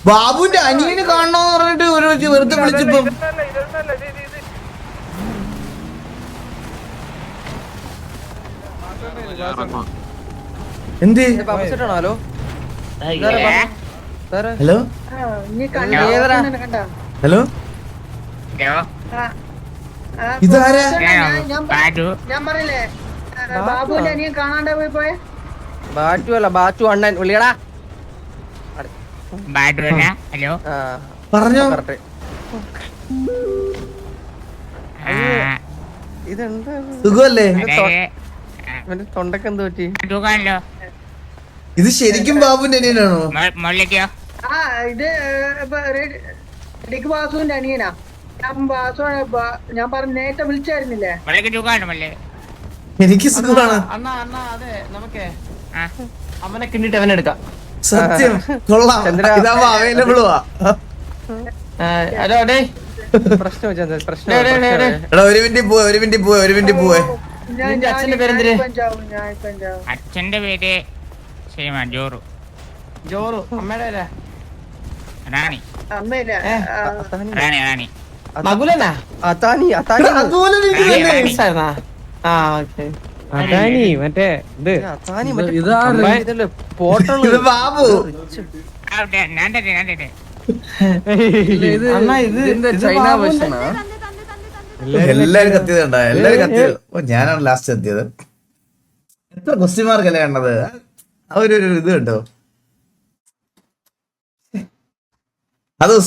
ബാബുവിന്റെ അനിയന് കാണണോന്ന് പറഞ്ഞിട്ട് ഒരു വെറുതെ വിളിച്ചപ്പോ എന്ത്? ബാബുസേട്ടാണോ? ഹലോ ഹലോ നീ കണ്ടോ? ഹലോ, ഇതാരാ? ഞാൻ പറഞ്ഞില്ലേ ബാബുവിന്റെ അനിയൻ കാണാണ്ടാ പോയെ. ബാറ്റു അല്ല, ബാറ്റു അണ്ണൻ വിളിയടാ. പറഞ്ഞോ. ഇതെന്താ സുഖല്ലേ? തൊണ്ടക്ക് എന്ത് പറ്റി? ഇത് ശരിക്കും ബാബുവിന്റെ അനിയനാണോ? ഇത് ബാസുവിന്റെ അനിയനാ. ഞാൻ പറഞ്ഞ നേരത്തെ വിളിച്ചായിരുന്നില്ലേ? എനിക്ക് സുഖമാണ്. അണ്ണാ അതെ നമുക്കേ അവനെ കിണ്ടിട്ട് അവനെ എടുക്കാം. സത്യം കൊള്ളാം. ഇതാവുമ്പോ അവൈലബിളുവാ. ഹലോ ഡേ പ്രശ്നം എടാ, ഒരു മിനിറ്റ് പോവേ. നിന്റെ അച്ഛന്റെ പേരെന്തിര്? അച്ഛന്റെ പേര് ജോറു. ജോറു. അമ്മയുടെ പേരാ? റാണി. അമ്മയില്ല. റാണി. മകുലനാ? അതാനി അതുപോലെ ഓക്കെ. അതാനി മറ്റേ ഇത് പോട്ടുള്ള ഇത് ബാബു. അണ്ണാ ഇത് ചൈന വേർഷനാ. എല്ലാരും കത്തിയത് കണ്ട? എല്ലാരും കത്തിയത്. ഞാനാണ് ലാസ്റ്റ് എത്തിയത്. എത്ര ക്വസ്റ്റ്യൻ മാർക്കല്ലേ കണ്ടത്? ഒരു ഇത് കണ്ടോ? അത്